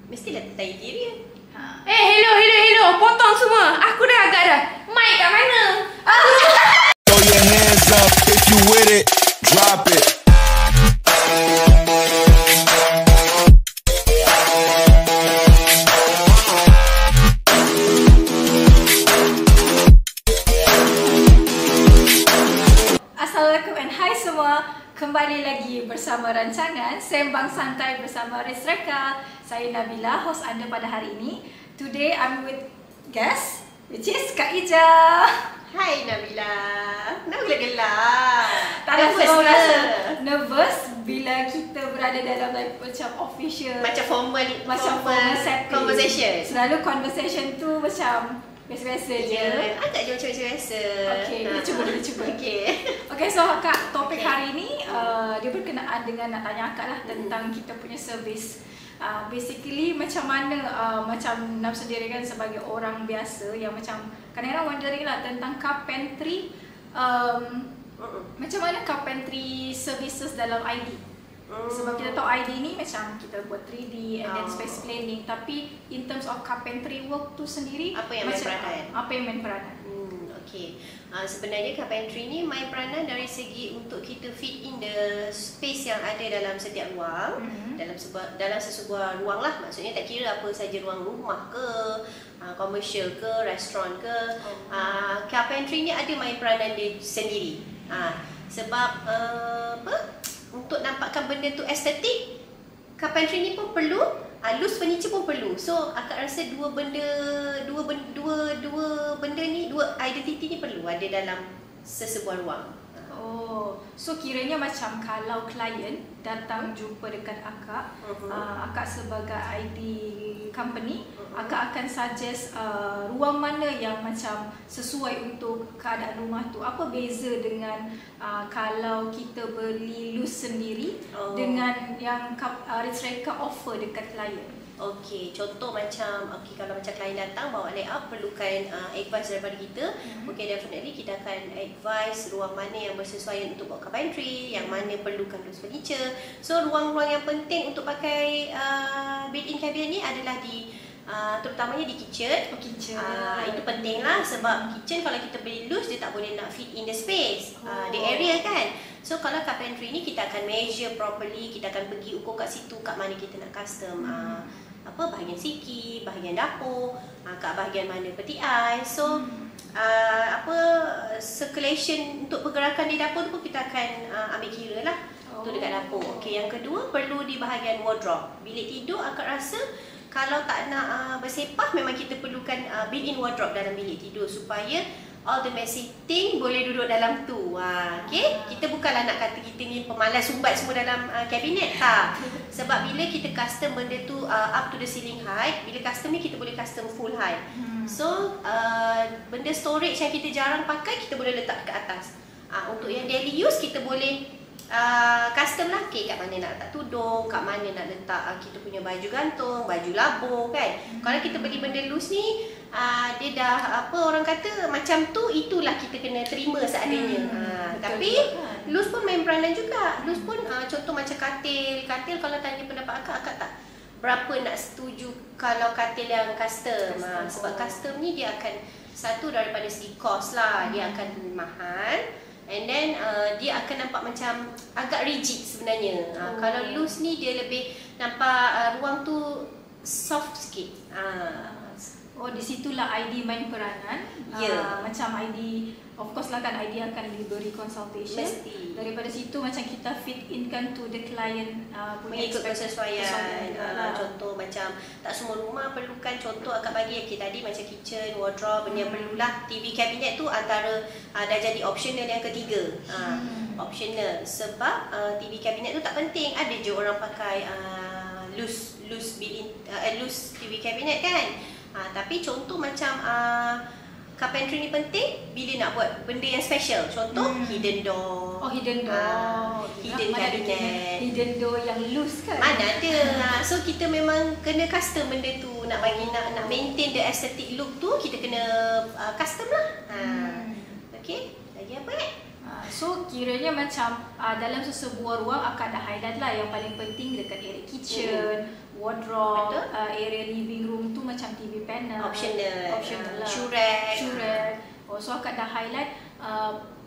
Mestilah tentang interior. Hello. Potong semua. Aku dah agak dah. Mic kat mana? Throw your hands up if you with it. Drop it. Assalamualaikum and hai semua. Kembali lagi bersama rancangan Sembang Santai bersama Riz Reka. Saya Nabila, host anda pada hari ini. Today I'm with guest, which is Kak Ija. Hai Nabila. Kenapa gelak? Tak ada semua rasa nervous bila kita berada dalam like, macam official, Macam formal setting. conversation. Selalu conversation tu macam biasa-biasa je. Agak je macam biasa. Okay, kita cuba. Okay, so Kak, topik hari ni dia berkenaan dengan nak tanya Kak lah tentang kita punya servis. Basically macam mana macam Nam sendiri kan sebagai orang biasa yang macam kadang-kadang wondering lah tentang carpentry, macam mana carpentry services dalam ID. Sebab kita tahu ID ni macam kita buat 3D and then space planning, tapi in terms of carpentry work tu sendiri Apa yang main peranan? Okay. Sebenarnya carpentry ni main peranan dari segi untuk kita fit in the space yang ada dalam setiap ruang, dalam sesebuah ruang lah. Maksudnya tak kira apa saja, ruang rumah ke, commercial ke, restoran ke, carpentry ni ada main peranan dia sendiri. Sebab untuk nampakkan benda tu estetik, carpentry ni pun perlu, loose furniture pun perlu. So akak rasa dua identiti ni perlu ada dalam sesebuah ruang. So kiranya macam kalau klien datang jumpa dekat akak, akak sebagai ID company, akak akan suggest ruang mana yang macam sesuai untuk keadaan rumah tu. Apa beza dengan kalau kita beli loose sendiri dengan yang Riz Reka offer dekat klien? Okey, contoh macam kalau macam klien datang bawa layout, perlukan advice daripada kita. Definitely kita akan advise ruang mana yang bersesuaian untuk buat carpentry, yang mana perlukan loose furniture. So ruang-ruang yang penting untuk pakai built-in cabinet ni adalah di terutamanya di kitchen. Itu penting lah, sebab kitchen kalau kita beli loose, dia tak boleh nak fit in the space, the area kan. So kalau carpentry ni kita akan measure properly, kita akan pergi ukur kat situ kat mana kita nak custom bahagian siki, bahagian dapur, kat bahagian mana peti ais. So circulation untuk pergerakan di dapur tu pun kita akan ambil kira lah untuk dekat dapur. Okey, yang kedua perlu di bahagian wardrobe. Bilik tidur akak rasa kalau tak nak bersepah, memang kita perlukan built-in wardrobe dalam bilik tidur supaya all the messy thing boleh duduk dalam tu. Okay? Kita bukanlah nak kata kita ni pemalas sumbat semua dalam kabinet. Sebab bila kita custom benda tu up to the ceiling height, bila custom ni kita boleh custom full height. So benda storage yang kita jarang pakai, kita boleh letak ke atas. Untuk yang daily use, kita boleh custom lah, kat mana nak letak tudung, kat mana nak letak kita punya baju gantung, baju labur kan. Kalau kita beli benda loose ni, dia dah orang kata macam tu, itulah kita kena terima seadanya. Tapi loose pun main peranan juga. Loose pun contoh macam katil kalau tanya pendapat akak tak berapa nak setuju kalau katil yang custom. Sebab custom ni dia akan, satu daripada segi cost lah, dia akan mahal. And then dia akan nampak macam agak rigid sebenarnya. Kalau loose ni dia lebih nampak ruang tu soft sikit. Di situlah ID main peranan. Macam ID, of course lah kan, ID akan diberi consultation. Mesti. Daripada situ macam kita fit in kan to the client mengikut kesesuaian. Contoh macam tak semua rumah perlukan, contoh akak bagi tadi macam kitchen, wardrobe, benda yang perlulah. TV cabinet tu antara dah jadi optional yang ketiga. Optional sebab TV cabinet tu tak penting. Ada je orang pakai loose TV cabinet kan. Tapi contoh macam carpentry ni penting bila nak buat benda yang special. Contoh hidden door. Hidden door. Hidden cabinet. Hidden door yang loose kan? Mana ada. So kita memang kena custom benda tu. Nak maintain the aesthetic look tu, kita kena custom lah. Okay, lagi apa So kiranya macam dalam sesebuah ruang akan ada highlight lah yang paling penting dekat area kitchen, wardrobe, Betul. area living room tu macam TV panel, Optional lah. shoe Shoe rack. rack. So akak dah highlight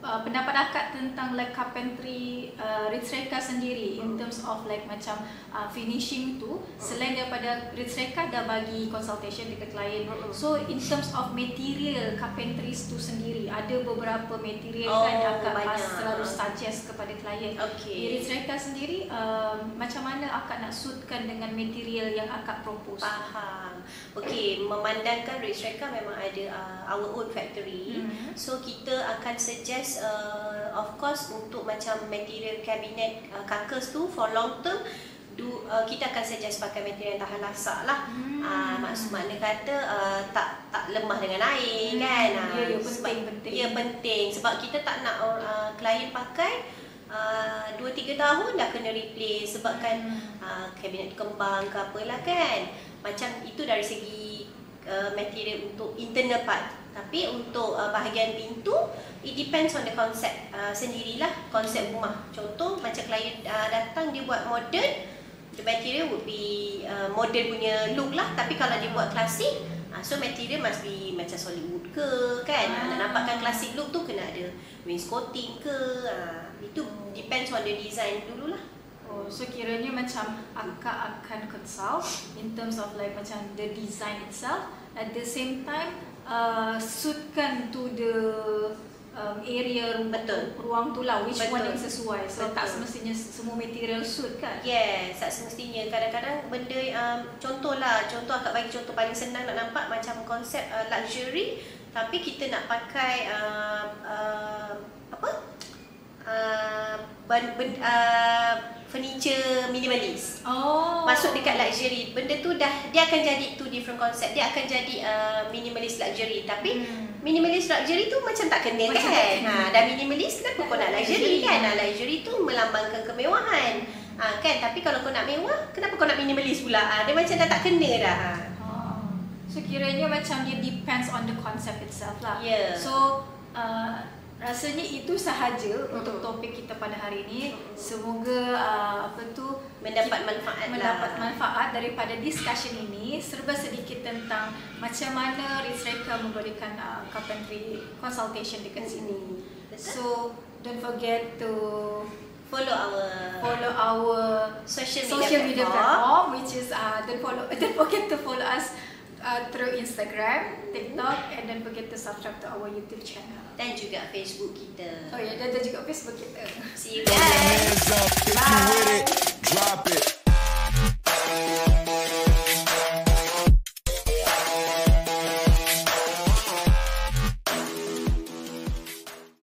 pendapat akak tentang like carpentry Ritz Reka sendiri in terms of like macam finishing tu, selain daripada Ritz Reka dah bagi consultation dekat klien. So in terms of material carpentries tu sendiri, ada beberapa material kan akak selalu suggest kepada klien. Di Ritz Reka sendiri macam mana akak nak suitkan dengan material yang akak propose? Faham. Okey, memandangkan Ritz Reka memang ada our own factory. So kita akan suggest of course untuk macam material cabinet carcass tu for long term kita akan suggest pakai material yang tahan lasak lah. Makna kata tak lemah dengan air kan. Ya, penting. Ya, penting sebab kita tak nak klien pakai 2-3 tahun dah kena replace sebabkan kabinet kembang ke apalah kan. Macam itu dari segi material untuk internal part. Tapi untuk bahagian pintu, it depends on the concept sendirilah, konsep rumah. Contoh macam klien datang dia buat modern, the material would be modern punya look lah. Tapi kalau dia buat klasik, so material must be macam solid wood ke kan. Nak nampakkan klasik look tu kena ada wainscoting ke. Itu depends on the design dululah. So kiranya macam akak akan consult in terms of like macam the design itself, at the same time suitkan to the area ruang tu lah, which one yang sesuai. So tak semestinya semua material suit kan? Yes, tak semestinya. Kadang-kadang benda contoh akak bagi contoh paling senang nak nampak macam konsep luxury, tapi kita nak pakai furniture minimalis. Masuk dekat luxury. Benda tu dia akan jadi two different concept. Dia akan jadi minimalist luxury, tapi minimalist luxury tu macam tak kena kan. Dah minimalist kenapa kau nak luxury kan? Luxury tu melambangkan kemewahan. Kan, tapi kalau kau nak mewah, kenapa kau nak minimalist pula? Dia macam dah tak kena dah. So kiranya macam dia depends on the concept itself lah. Yeah. So rasanya itu sahaja untuk topik kita pada hari ini. Semoga mendapat manfaat daripada discussion ini. Serba sedikit tentang macam mana Ritz Reka memberikan carpentry consultation dekat sini. So don't forget to follow our social media platform, which is don't forget to follow us through Instagram, TikTok, and don't forget to subscribe to our YouTube channel. Dan juga Facebook kita. Dan juga Facebook kita. See you Throw your guys. hands up if you with it. Drop it.